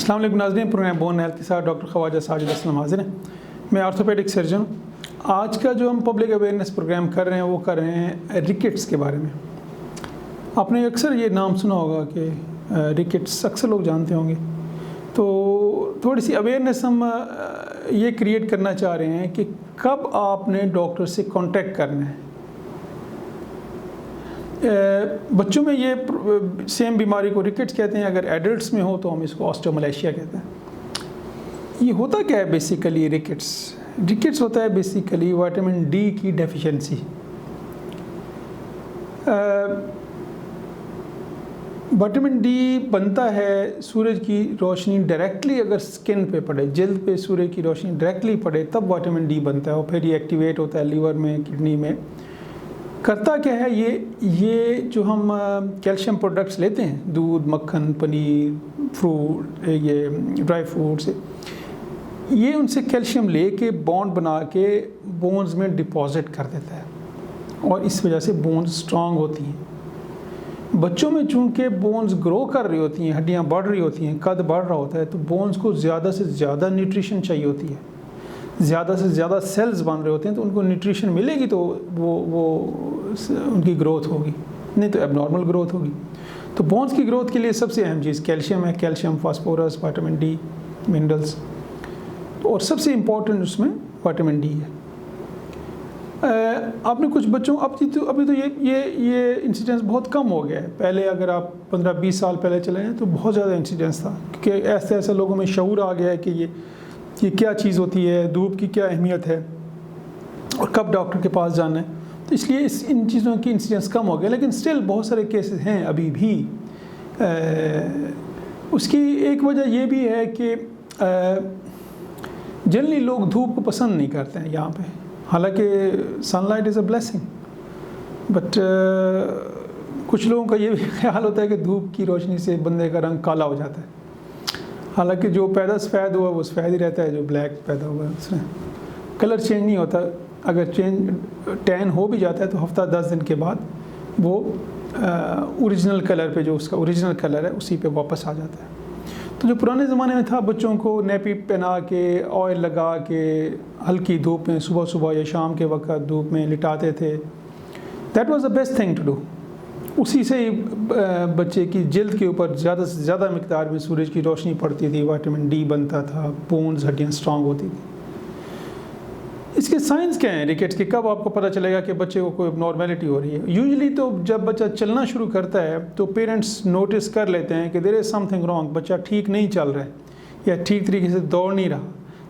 अस्सलाम वालेकुम नाज़रीन, प्रोग्राम बोन हेल्थ के साथ डॉक्टर ख्वाजा साजिद असलम हाजिर हैं। मैं ऑर्थोपेडिक सर्जन। आज का जो हम पब्लिक अवेयरनेस प्रोग्राम कर रहे हैं वो कर रहे हैं रिकेट्स के बारे में। आपने अक्सर ये नाम सुना होगा कि रिकेट्स अक्सर लोग जानते होंगे। तो थोड़ी सी अवेयरनेस हम ये क्रिएट करना चाह रहे हैं कि कब आपने डॉक्टर से कांटेक्ट करना है। बच्चों में ये सेम बीमारी को रिकेट्स कहते हैं, अगर एडल्ट्स में हो तो हम इसको ऑस्टियोमलेशिया कहते हैं। ये होता क्या है बेसिकली? रिकेट्स होता है बेसिकली विटामिन डी की डेफिशिएंसी। विटामिन डी बनता है सूरज की रोशनी डायरेक्टली अगर स्किन पे पड़े, जल्द पे सूरज की रोशनी डायरेक्टली पड़े तब विटामिन डी बनता है और फिर ये एक्टिवेट होता है लीवर में, किडनी में। करता क्या है ये जो हम कैल्शियम प्रोडक्ट्स लेते हैं, दूध, मक्खन, पनीर, फ्रूट, ये ड्राई फ्रूट से, ये उनसे कैल्शियम लेके बॉन्ड बना के बोन्स में डिपॉजिट कर देता है और इस वजह से बोन्स स्ट्रांग होती हैं। बच्चों में चूँकि बोन्स ग्रो कर रही होती हैं, हड्डियाँ बढ़ रही होती हैं, कद बढ़ रहा होता है, तो बोन्स को ज़्यादा से ज़्यादा न्यूट्रिशन चाहिए होती है, ज़्यादा से ज़्यादा सेल्स बन रहे होते हैं, तो उनको न्यूट्रिशन मिलेगी तो वो उनकी ग्रोथ होगी, नहीं तो एबनॉर्मल ग्रोथ होगी। तो बोन्स की ग्रोथ के लिए सबसे अहम चीज़ कैल्शियम है। Calcium, phosphorus, vitamin D, minerals, और सबसे इम्पोर्टेंट उसमें विटामिन डी है। आपने कुछ बच्चों अभी तो ये इंसिडेंस बहुत कम हो गया है। पहले अगर आप 15-20 साल पहले चले जाएँ तो बहुत ज़्यादा इंसिडेंस था, क्योंकि ऐसे लोगों में शऊर आ गया है कि ये क्या चीज़ होती है, धूप की क्या अहमियत है और कब डॉक्टर के पास जाना है। तो इसलिए इन चीज़ों की इंसिडेंस कम हो गया, लेकिन स्टिल बहुत सारे केसेस हैं अभी भी। उसकी एक वजह ये भी है कि जनरली लोग धूप को पसंद नहीं करते हैं यहाँ पे, हालांकि sunlight is a blessing, but कुछ लोगों का ये भी ख्याल होता है कि धूप की रोशनी से बंदे का रंग काला हो जाता है। हालांकि जो पैदा सफ़ेद हुआ वो सफ़ेद ही रहता है, जो ब्लैक पैदा हुआ है उसमें कलर चेंज नहीं होता। अगर टैन हो भी जाता है तो हफ्ता 10 दिन के बाद वो ओरिजिनल कलर पे, जो उसका ओरिजिनल कलर है उसी पे वापस आ जाता है। तो जो पुराने ज़माने में था, बच्चों को नैपी पहना के, ऑयल लगा के, हल्की धूप में सुबह या शाम के वक्त धूप में लिटाते थे। That was the best thing to do. उसी से ही बच्चे की जल्द के ऊपर ज़्यादा से ज़्यादा मिकदार में सूरज की रोशनी पड़ती थी, विटामिन डी बनता था, बोन्स, हड्डियाँ स्ट्रांग होती थी। इसके साइंस क्या हैं रिकेट्स के? कब आपको पता चलेगा कि बच्चे को कोई नॉर्मेलिटी हो रही है? यूजुअली तो जब बच्चा चलना शुरू करता है तो पेरेंट्स नोटिस कर लेते हैं कि देयर इज़ समथिंग रॉन्ग, बच्चा ठीक नहीं चल रहा है या ठीक तरीके से दौड़ नहीं रहा,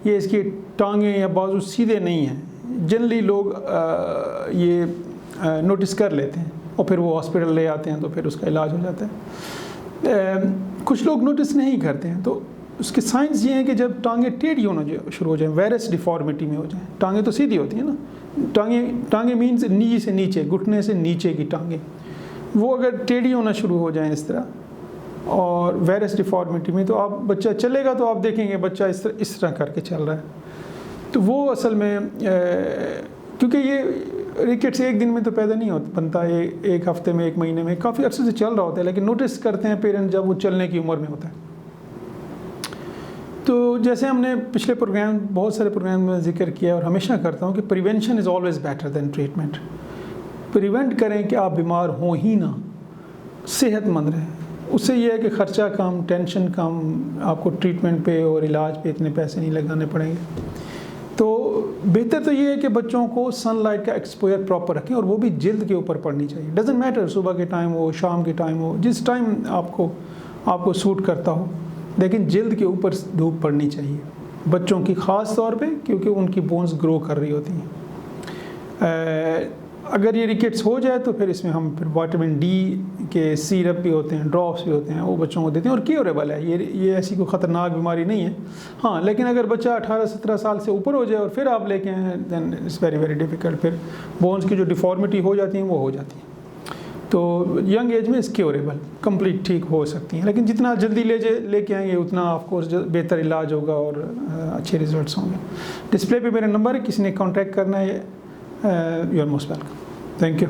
ये इसकी टांगें या बाजू सीधे नहीं हैं। जनरली लोग ये नोटिस कर लेते हैं और फिर वो हॉस्पिटल ले आते हैं तो फिर उसका इलाज हो जाता है। कुछ लोग नोटिस नहीं करते हैं। तो उसके साइंस ये हैं कि जब टांगें टेढ़ी होना शुरू हो जाए, वेरस डिफॉर्मिटी में हो जाए, टांगें तो सीधी होती हैं ना, टांगें मीन्स नी से नीचे, घुटने से नीचे की टांगें, वो अगर टेढ़ी होना शुरू हो जाएं इस तरह और वेरस डिफॉर्मिटी में, तो आप बच्चा चलेगा तो आप देखेंगे बच्चा इस तरह करके चल रहा है। तो वो असल में क्योंकि ये रिकेट्स एक दिन में तो पैदा नहीं बनता, एक हफ्ते में, एक महीने में, काफ़ी अर्से से चल रहा होता है, लेकिन नोटिस करते हैं पेरेंट्स जब वो चलने की उम्र में होता है। तो जैसे हमने पिछले प्रोग्राम, बहुत सारे प्रोग्राम में जिक्र किया और हमेशा करता हूँ कि prevention is always better than treatment. Prevent करें कि आप बीमार हो ही ना, सेहतमंद रहें। उससे ये है कि ख़र्चा कम, टेंशन कम, आपको ट्रीटमेंट पे और इलाज पे इतने पैसे नहीं लगाने पड़ेंगे। तो बेहतर तो ये है कि बच्चों को सनलाइट का एक्सपोजर प्रॉपर रखें और वो भी जल्द के ऊपर पड़नी चाहिए। डजेंट मैटर सुबह के टाइम हो, शाम के टाइम हो, जिस टाइम आपको सूट करता हो, लेकिन जल्द के ऊपर धूप पड़नी चाहिए बच्चों की, ख़ास तौर पे क्योंकि उनकी बोन्स ग्रो कर रही होती हैं। अगर ये रिकेट्स हो जाए तो फिर इसमें हम फिर विटामिन डी के सिरप भी होते हैं, ड्रॉप्स भी होते हैं, वो बच्चों को देते हैं और क्योरेबल है। ये ऐसी कोई ख़तरनाक बीमारी नहीं है। हाँ, लेकिन अगर बच्चा 18-17 साल से ऊपर हो जाए और फिर आप लेके आए दैन इट्स वेरी डिफ़िकल्ट। फिर बोन्स की जो डिफॉर्मिटी हो जाती हैं वो हो जाती हैं। तो यंग एज में इस क्योरेबल कंप्लीट ठीक हो सकती हैं, लेकिन जितना जल्दी लेके आएंगे उतना ऑफकोर्स बेहतर इलाज होगा और अच्छे रिजल्ट्स होंगे। डिस्प्ले पे मेरा नंबर है, किसी ने कॉन्टैक्ट करना है, you are most welcome. Thank you.